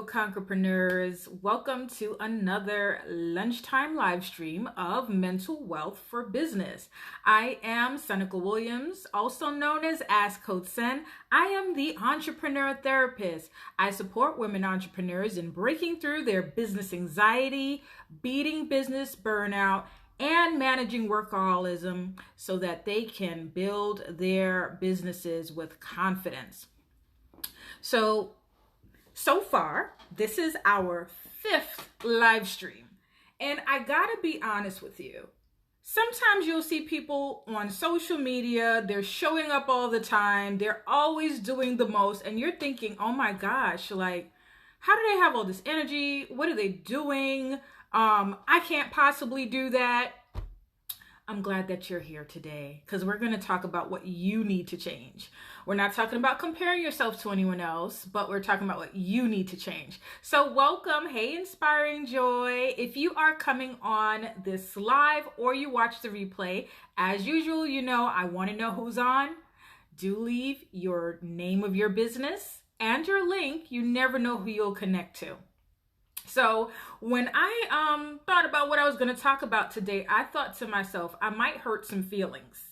Hello, Conquerpreneurs. Welcome to another lunchtime live stream of Mental Wealth for Business. I am Seneca Williams, also known as Ask Coach Sen. I am the entrepreneur therapist. I support women entrepreneurs in breaking through their business anxiety, beating business burnout, and managing workaholism so that they can build their businesses with confidence. So far, this is our 5th live stream. And I gotta be honest with you. Sometimes you'll see people on social media, they're showing up all the time, they're always doing the most, and you're thinking, oh my gosh, like, how do they have all this energy? What are they doing? I can't possibly do that. I'm glad that you're here today because we're going to talk about what you need to change. We're not talking about comparing yourself to anyone else, but we're talking about what you need to change. So welcome. Hey, Inspiring Joy. If you are coming on this live or you watch the replay, as usual, I want to know who's on. Do leave your name of your business and your link. You never know who you'll connect to. So when I thought about what I was going to talk about today, I thought to myself, I might hurt some feelings.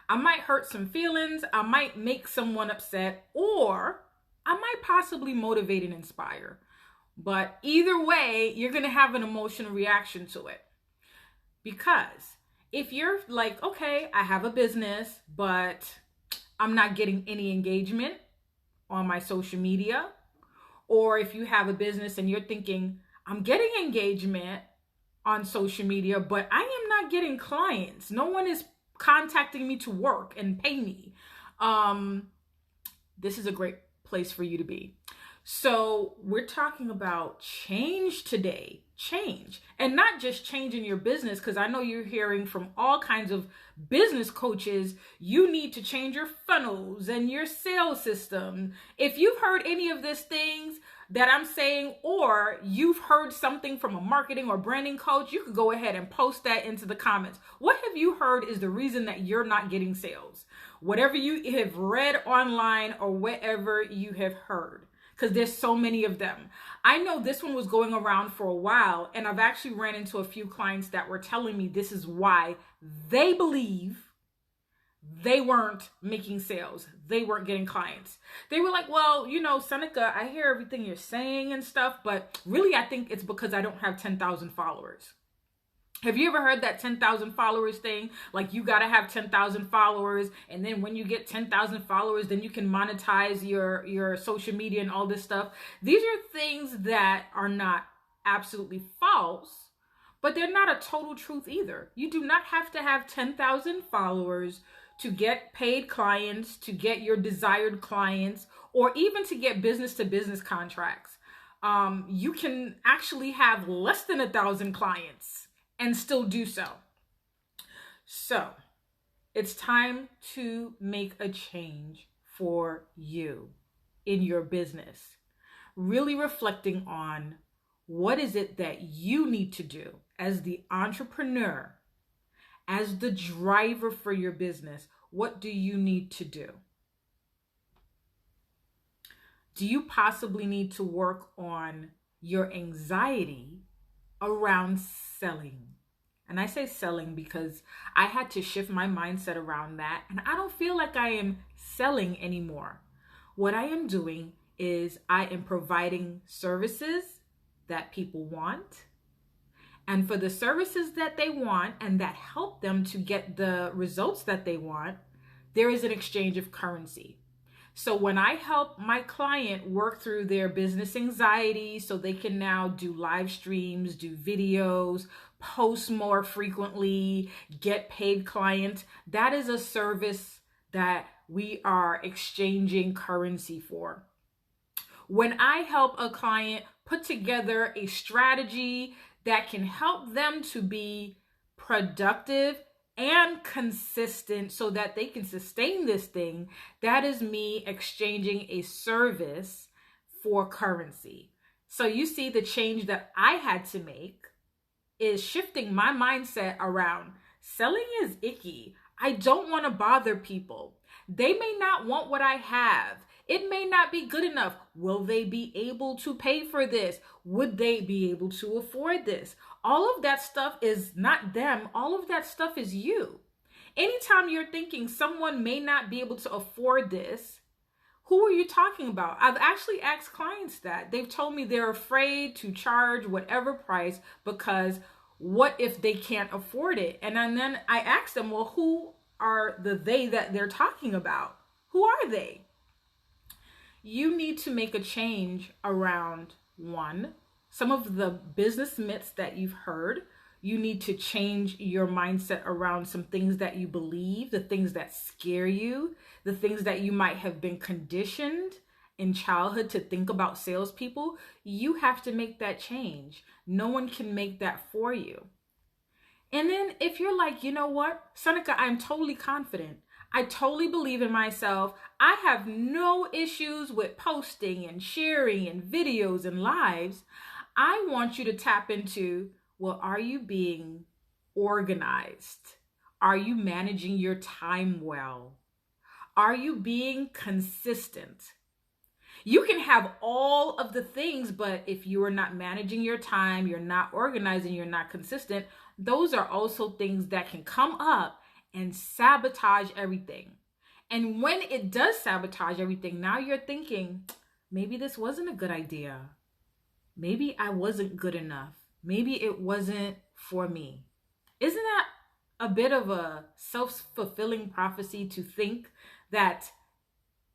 I might make someone upset, or I might possibly motivate and inspire. But either way, you're going to have an emotional reaction to it. Because if you're like, okay, I have a business, but I'm not getting any engagement on my social media, or if you have a business and you're thinking, I'm getting engagement on social media, but I am not getting clients. No one is contacting me to work and pay me. This is a great place for you to be. So we're talking about change today. Change. And not just change in your business, because I know you're hearing from all kinds of business coaches, you need to change your funnels and your sales system. If you've heard any of these things that I'm saying, or you've heard something from a marketing or branding coach, you could go ahead and post that into the comments. What have you heard is the reason that you're not getting sales? Whatever you have read online or whatever you have heard. Because there's so many of them. I know this one was going around for a while, and I've actually ran into a few clients that were telling me this is why they believe they weren't making sales. They weren't getting clients. They were like, well, Seneca, I hear everything you're saying and stuff, but really I think it's because I don't have 10,000 followers. Have you ever heard that 10,000 followers thing? Like you got to have 10,000 followers. And then when you get 10,000 followers, then you can monetize your social media and all this stuff. These are things that are not absolutely false, but they're not a total truth either. You do not have to have 10,000 followers to get paid clients, to get your desired clients, or even to get business to business contracts. You can actually have less than 1,000 clients and still do so. So it's time to make a change for you in your business. Really reflecting on what is it that you need to do as the entrepreneur, as the driver for your business. What do you need to do? Do you possibly need to work on your anxiety around selling? And I say selling because I had to shift my mindset around that, and I don't feel like I am selling anymore. What I am doing is I am providing services that people want, and for the services that they want and that help them to get the results that they want, there is an exchange of currency. So when I help my client work through their business anxiety so they can now do live streams, do videos, post more frequently, get paid clients, that is a service that we are exchanging currency for. When I help a client put together a strategy that can help them to be productive and consistent so that they can sustain this thing, that is me exchanging a service for currency. So you see the change that I had to make is shifting my mindset around selling is icky. I don't want to bother people. They may not want what I have. It may not be good enough. Will they be able to pay for this? Would they be able to afford this? All of that stuff is not them. All of that stuff is you. Anytime you're thinking someone may not be able to afford this, who are you talking about? I've actually asked clients that. They've told me they're afraid to charge whatever price because what if they can't afford it? And then I asked them, well, who are the they that they're talking about? Who are they? You need to make a change around, one, some of the business myths that you've heard. You need to change your mindset around some things that you believe, the things that scare you, the things that you might have been conditioned in childhood to think about salespeople. You have to make that change. No one can make that for you. And then if you're like, you know what, Seneca, I'm totally confident. I totally believe in myself. I have no issues with posting and sharing and videos and lives. I want you to tap into, well, are you being organized? Are you managing your time well? Are you being consistent? You can have all of the things, but if you are not managing your time, you're not organizing, you're not consistent, those are also things that can come up and sabotage everything. And when it does sabotage everything, now you're thinking, maybe this wasn't a good idea. Maybe I wasn't good enough. Maybe it wasn't for me. Isn't that a bit of a self-fulfilling prophecy to think that,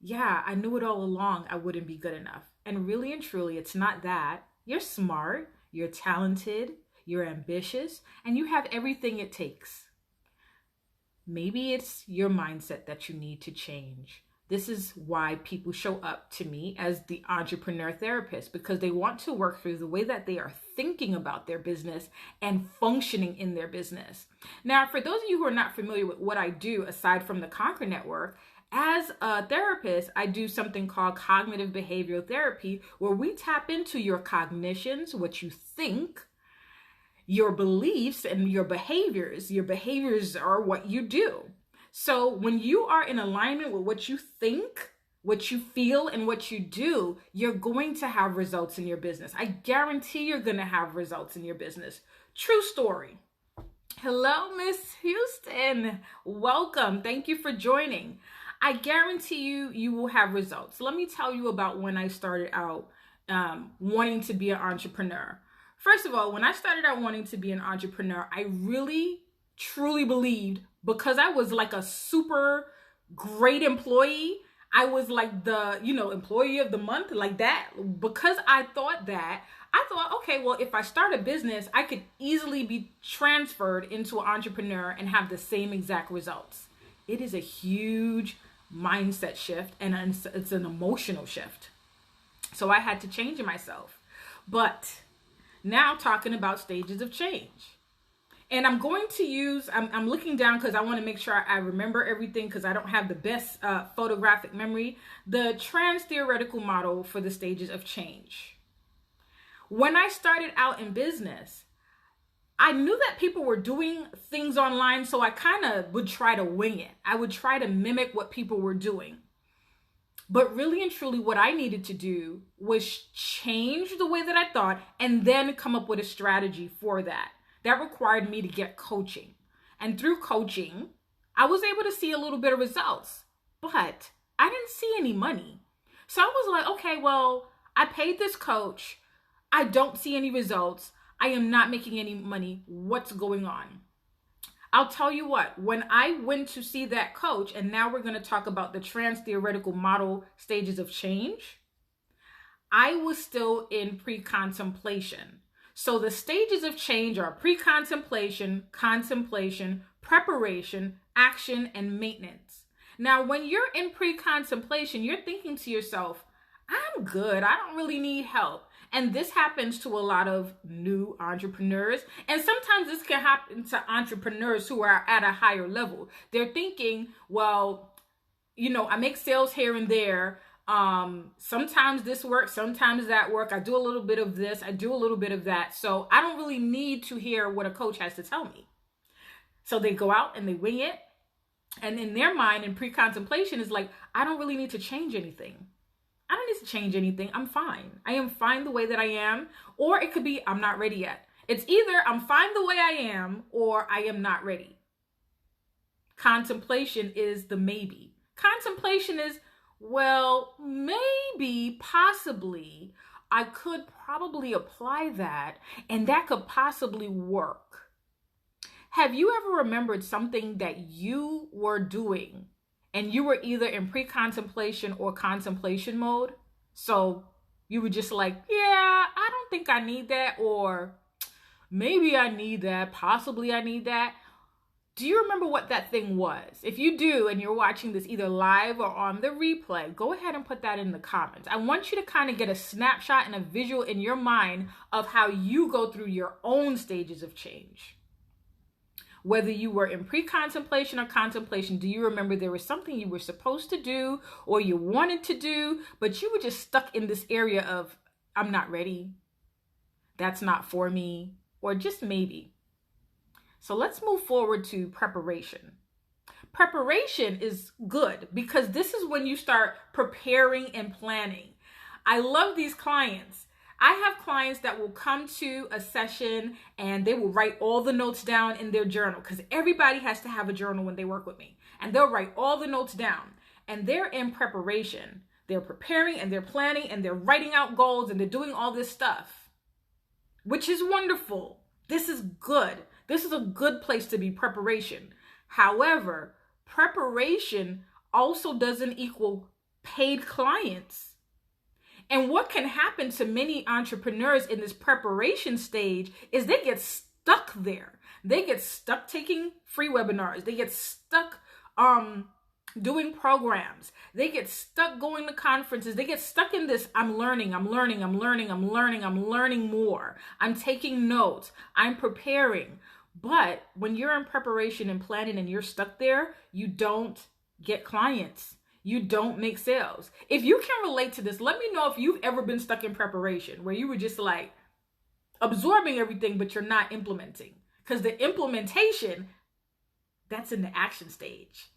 yeah, I knew it all along, I wouldn't be good enough? And really and truly, it's not that. You're smart, you're talented, you're ambitious, and you have everything it takes. Maybe it's your mindset that you need to change. This is why people show up to me as the entrepreneur therapist, because they want to work through the way that they are thinking about their business and functioning in their business. Now, for those of you who are not familiar with what I do, aside from the Conquer Network, as a therapist, I do something called cognitive behavioral therapy, where we tap into your cognitions, what you think, your beliefs, and your behaviors. Your behaviors are what you do. So when you are in alignment with what you think, what you feel, and what you do, you're going to have results in your business. I guarantee you're going to have results in your business. True story. Hello, Miss Houston. Welcome. Thank you for joining. I guarantee you will have results. Let me tell you about when I started out wanting to be an entrepreneur. First of all, when I started out wanting to be an entrepreneur, I really, truly believed, because I was like a super great employee, I was like the, employee of the month, like that. Because I thought, okay, well, if I start a business, I could easily be transferred into an entrepreneur and have the same exact results. It is a huge mindset shift, and it's an emotional shift. So I had to change myself. But now talking about stages of change. And I'm going to use, I'm looking down because I want to make sure I remember everything, because I don't have the best photographic memory. The trans-theoretical model for the stages of change. When I started out in business, I knew that people were doing things online, so I kind of would try to wing it. I would try to mimic what people were doing. But really and truly, what I needed to do was change the way that I thought and then come up with a strategy for that. That required me to get coaching. And through coaching, I was able to see a little bit of results, but I didn't see any money. So I was like, okay, well, I paid this coach. I don't see any results. I am not making any money. What's going on? I'll tell you what, when I went to see that coach, and now we're going to talk about the trans-theoretical model stages of change, I was still in pre-contemplation. So the stages of change are pre-contemplation, contemplation, preparation, action, and maintenance. Now, when you're in pre-contemplation, you're thinking to yourself, I'm good. I don't really need help. And this happens to a lot of new entrepreneurs. And sometimes this can happen to entrepreneurs who are at a higher level. They're thinking, well, I make sales here and there. Sometimes this works, sometimes that work. I do a little bit of this, I do a little bit of that. So I don't really need to hear what a coach has to tell me. So they go out and they wing it. And in their mind, in pre-contemplation, is like, I don't really need to change anything. I don't need to change anything. I'm fine. I am fine the way that I am. Or it could be, I'm not ready yet. It's either I'm fine the way I am or I am not ready. Contemplation is the maybe. Contemplation is, well, maybe, possibly, I could probably apply that and that could possibly work. Have you ever remembered something that you were doing and you were either in pre-contemplation or contemplation mode? So you were just like, yeah, I don't think I need that, or maybe I need that, possibly I need that. Do you remember what that thing was? If you do, and you're watching this either live or on the replay, go ahead and put that in the comments. I want you to kind of get a snapshot and a visual in your mind of how you go through your own stages of change. Whether you were in pre-contemplation or contemplation, do you remember there was something you were supposed to do or you wanted to do, but you were just stuck in this area of, I'm not ready, that's not for me, or just maybe. So let's move forward to preparation. Preparation is good because this is when you start preparing and planning. I love these clients. I have clients that will come to a session and they will write all the notes down in their journal, because everybody has to have a journal when they work with me. And they'll write all the notes down and they're in preparation. They're preparing and they're planning and they're writing out goals and they're doing all this stuff, which is wonderful. This is good. This is a good place to be, preparation. However, preparation also doesn't equal paid clients. And what can happen to many entrepreneurs in this preparation stage is they get stuck there. They get stuck taking free webinars. They get stuck doing programs. They get stuck going to conferences. They get stuck in this, I'm learning more. I'm taking notes. I'm preparing. But when you're in preparation and planning and you're stuck there, you don't get clients. You don't make sales. If you can relate to this, let me know if you've ever been stuck in preparation where you were just like absorbing everything, but you're not implementing. Because the implementation, that's in the action stage,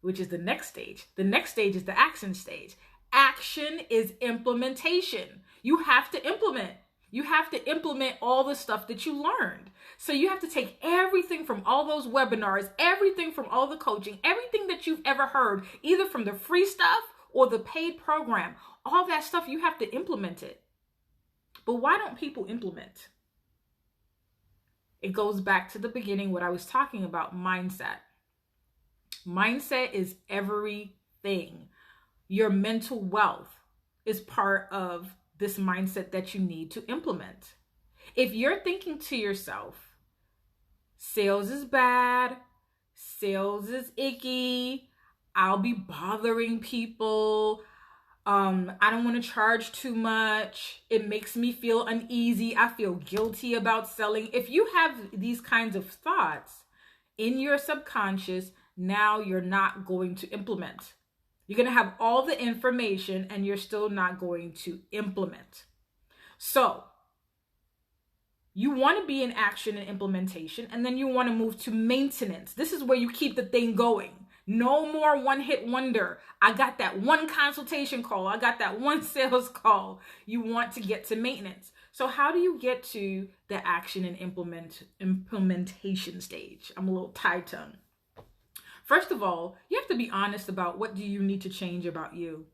which is the next stage. The next stage is the action stage. Action is implementation. You have to implement. You have to implement all the stuff that you learned. So you have to take everything from all those webinars, everything from all the coaching, everything that you've ever heard, either from the free stuff or the paid program, all that stuff, you have to implement it. But why don't people implement? It goes back to the beginning, what I was talking about, mindset. Mindset is everything. Your mental wealth is part of this mindset that you need to implement. If you're thinking to yourself, sales is bad, sales is icky, I'll be bothering people, I don't want to charge too much, it makes me feel uneasy, I feel guilty about selling. If you have these kinds of thoughts in your subconscious, now you're not going to implement. You're going to have all the information and you're still not going to implement. So you want to be in action and implementation, and then you want to move to maintenance. This is where you keep the thing going. No more one-hit wonder. I got that one consultation call. I got that one sales call. You want to get to maintenance. So how do you get to the action and implementation stage? I'm a little tie-tongue. First of all, you have to be honest about what do you need to change about you.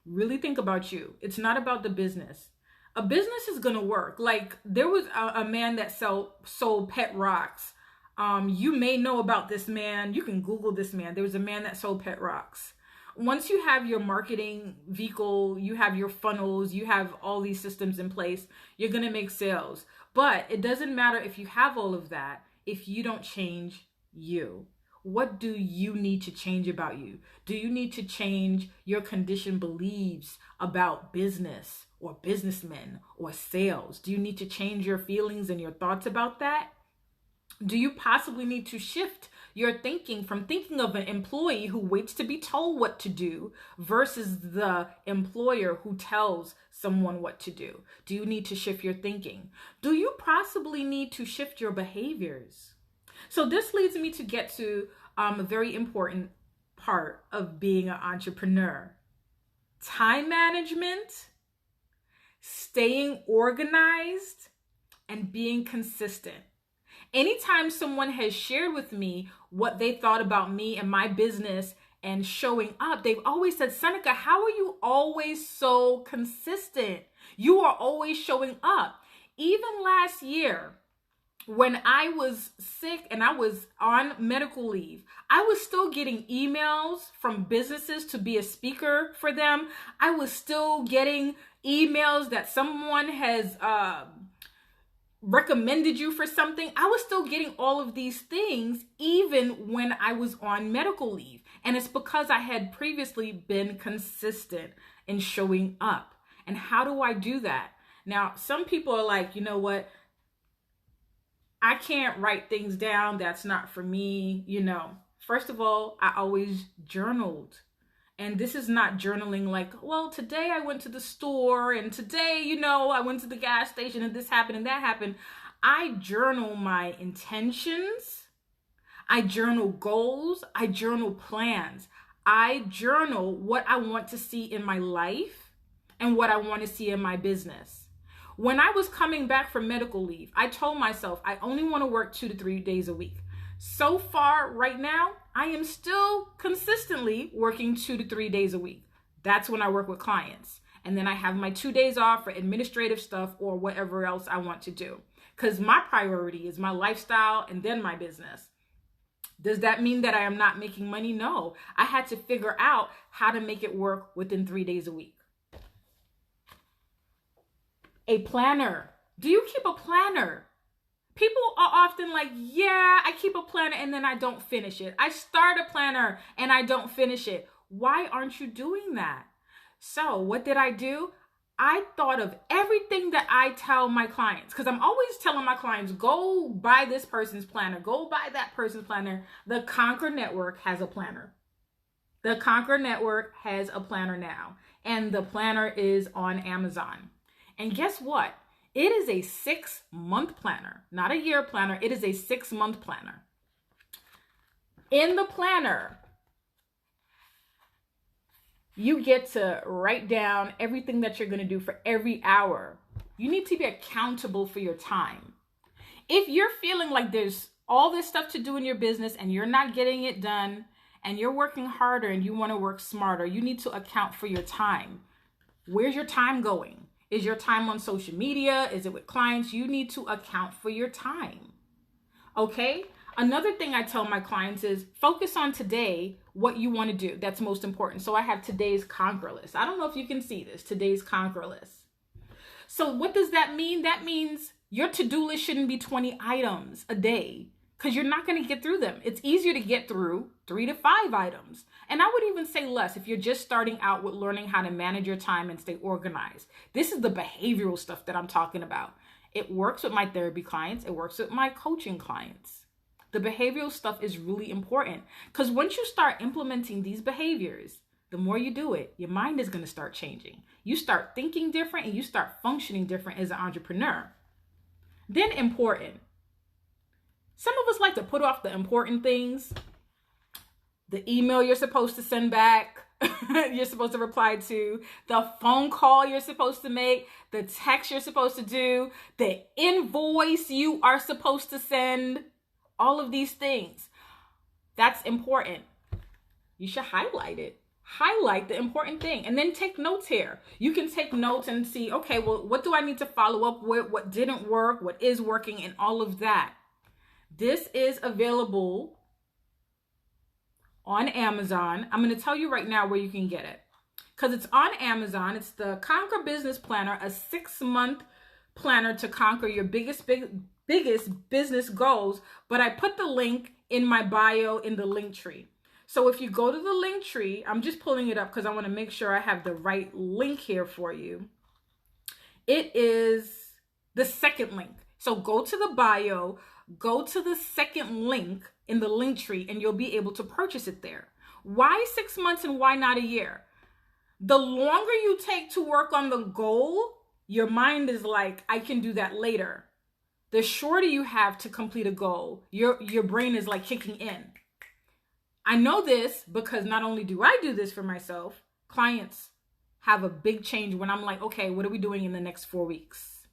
Really think about you. It's not about the business. A business is going to work. Like there was a man that sold pet rocks. You may know about this man. You can Google this man. There was a man that sold pet rocks. Once you have your marketing vehicle, you have your funnels, you have all these systems in place, you're going to make sales. But it doesn't matter if you have all of that if you don't change you. What do you need to change about you? Do you need to change your conditioned beliefs about business or businessmen or sales? Do you need to change your feelings and your thoughts about that? Do you possibly need to shift your thinking from thinking of an employee who waits to be told what to do versus the employer who tells someone what to do? Do you need to shift your thinking? Do you possibly need to shift your behaviors? So this leads me to get to a very important part of being an entrepreneur. time management, staying organized, and being consistent. Anytime someone has shared with me what they thought about me and my business and showing up, they've always said, Seneca, how are you always so consistent? You are always showing up. Even last year, when I was sick and I was on medical leave, I was still getting emails from businesses to be a speaker for them. I was still getting emails that someone has recommended you for something. I was still getting all of these things even when I was on medical leave. And it's because I had previously been consistent in showing up. And how do I do that? Now, some people are like, you know what? I can't write things down. That's not for me. First of all, I always journaled. And this is not journaling like, well, today I went to the store and today, I went to the gas station and this happened and that happened. I journal my intentions. I journal goals. I journal plans. I journal what I want to see in my life and what I want to see in my business. When I was coming back from medical leave, I told myself I only want to work 2 to 3 days a week. So far, right now, I am still consistently working 2 to 3 days a week. That's when I work with clients. And then I have my 2 days off for administrative stuff or whatever else I want to do. Because my priority is my lifestyle and then my business. Does that mean that I am not making money? No. I had to figure out how to make it work within 3 days a week. A planner. Do you keep a planner? People are often like, yeah, I keep a planner and then I don't finish it. I start a planner and I don't finish it. Why aren't you doing that? So what did I do? I thought of everything that I tell my clients, because I'm always telling my clients, go buy this person's planner, go buy that person's planner. The Conquer Network has a planner. The Conquer Network has a planner now, and the planner is on Amazon. And guess what? It is a 6-month planner, not a year planner. It is a 6-month planner. In the planner, you get to write down everything that you're going to do for every hour. You need to be accountable for your time. If you're feeling like there's all this stuff to do in your business and you're not getting it done and you're working harder and you want to work smarter, you need to account for your time. Where's your time going? Is your time on social media? Is it with clients? You need to account for your time. Okay? Another thing I tell my clients is focus on today, what you want to do. That's most important. So I have today's conquer list. I don't know if you can see this, today's conquer list. So what does that mean? That means your to-do list shouldn't be 20 items a day because you're not going to get through them. It's easier to get through 3 to 5 items. And I would even say less if you're just starting out with learning how to manage your time and stay organized. This is the behavioral stuff that I'm talking about. It works with my therapy clients. It works with my coaching clients. The behavioral stuff is really important because once you start implementing these behaviors, the more you do it, your mind is going to start changing. You start thinking different and you start functioning different as an entrepreneur. Then important. Some of us like to put off the important things. The email you're supposed to send back, you're supposed to reply to, the phone call you're supposed to make, the text you're supposed to do, the invoice you are supposed to send, all of these things. That's important. You should highlight it. Highlight the important thing and then take notes here. You can take notes and see, okay, well, what do I need to follow up with? What didn't work? What is working? And all of that. This is available on Amazon. I'm going to tell you right now where you can get it because it's on Amazon. It's the Conquer Business Planner, a 6-month planner to conquer your biggest business goals. But I put the link in my bio in the link tree. So if you go to the link tree, I'm just pulling it up because I want to make sure I have the right link here for you. It is the second link. So go to the bio, go to the second link in the link tree, and you'll be able to purchase it there. Why 6 months and why not a year? The longer you take to work on the goal, your mind is like, I can do that later. The shorter you have to complete a goal, your brain is like kicking in. I know this because not only do I do this for myself, clients have a big change when I'm like, okay, what are we doing in the next 4 weeks?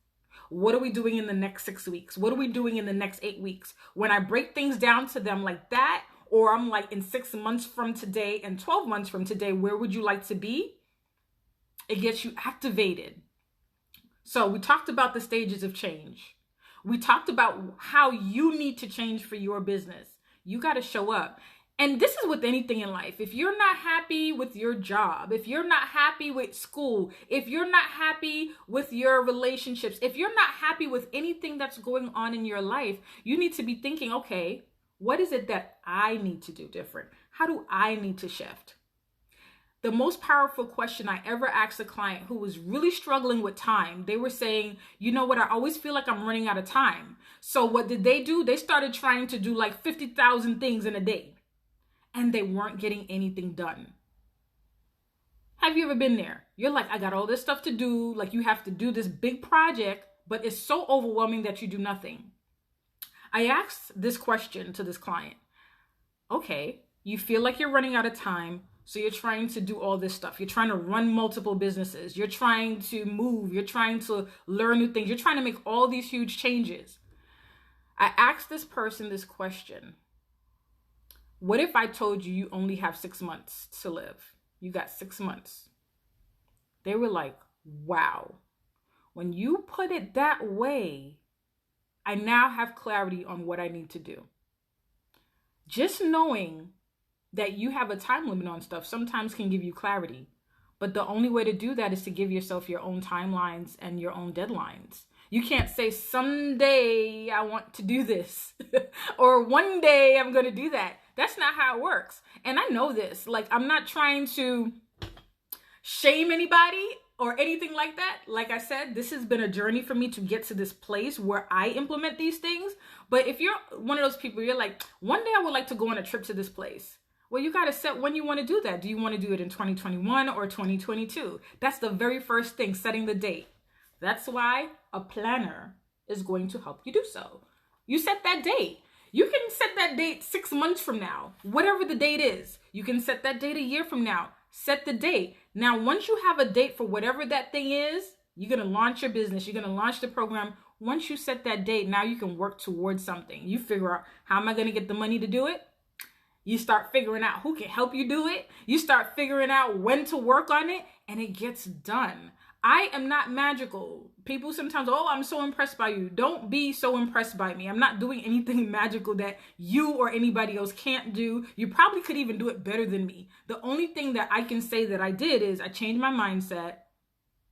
What are we doing in the next 6 weeks? What are we doing in the next 8 weeks? When I break things down to them like that, or I'm like, in 6 months from today and 12 months from today, where would you like to be? It gets you activated. So we talked about the stages of change. We talked about how you need to change for your business. You got to show up. And this is with anything in life. If you're not happy with your job, if you're not happy with school, if you're not happy with your relationships, if you're not happy with anything that's going on in your life, you need to be thinking, okay, what is it that I need to do different? How do I need to shift? The most powerful question I ever asked a client who was really struggling with time, they were saying, you know what, I always feel like I'm running out of time. So what did they do? They started trying to do like 50,000 things in a day, and they weren't getting anything done. Have you ever been there? You're like, I got all this stuff to do. Like, you have to do this big project, but it's so overwhelming that you do nothing. I asked this question to this client. Okay, you feel like you're running out of time. So you're trying to do all this stuff. You're trying to run multiple businesses. You're trying to move. You're trying to learn new things. You're trying to make all these huge changes. I asked this person this question. What if I told you you only have 6 months to live? You got 6 months. They were like, wow. When you put it that way, I now have clarity on what I need to do. Just knowing that you have a time limit on stuff sometimes can give you clarity. But the only way to do that is to give yourself your own timelines and your own deadlines. You can't say someday I want to do this or one day I'm going to do that. That's not how it works. And I know this. Like, I'm not trying to shame anybody or anything like that. Like I said, this has been a journey for me to get to this place where I implement these things. But if you're one of those people, you're like, one day I would like to go on a trip to this place. Well, you got to set when you want to do that. Do you want to do it in 2021 or 2022? That's the very first thing, setting the date. That's why a planner is going to help you do so. You set that date. You can set that date 6 months from now, whatever the date is. You can set that date a year from now. Set the date. Now, once you have a date for whatever that thing is, you're going to launch your business. You're going to launch the program. Once you set that date, now you can work towards something. You figure out, how am I going to get the money to do it? You start figuring out who can help you do it. You start figuring out when to work on it, and it gets done. I am not magical. People sometimes, oh, I'm so impressed by you. Don't be so impressed by me. I'm not doing anything magical that you or anybody else can't do. You probably could even do it better than me. The only thing that I can say that I did is I changed my mindset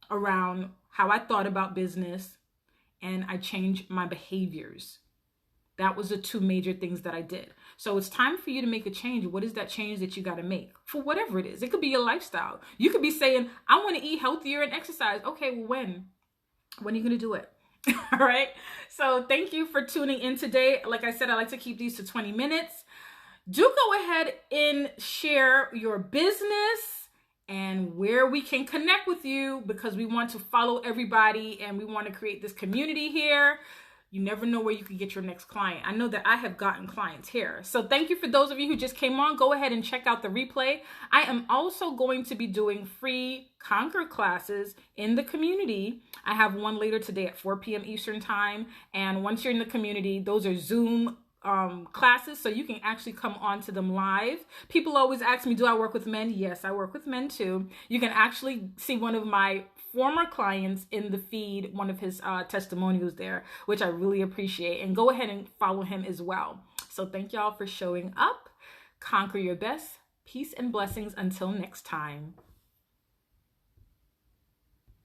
around how I thought about business, and I changed my behaviors. That was the two major things that I did. So it's time for you to make a change. What is that change that you got to make for whatever it is? It could be your lifestyle. You could be saying, I want to eat healthier and exercise. Okay, well, when? When are you going to do it? All right. So thank you for tuning in today. Like I said, I like to keep these to 20 minutes. Do go ahead and share your business and where we can connect with you, because we want to follow everybody and we want to create this community here. You never know where you could get your next client. I know that I have gotten clients here. So thank you for those of you who just came on. Go ahead and check out the replay. I am also going to be doing free Conquer classes in the community. I have one later today at 4 p.m. Eastern time. And once you're in the community, those are Zoom classes, so you can actually come on to them live. People always ask me, do I work with men? Yes, I work with men too. You can actually see one of my former clients in the feed, one of his testimonials there, which I really appreciate. And go ahead and follow him as well. So thank y'all for showing up. Conquer your best. Peace and blessings until next time.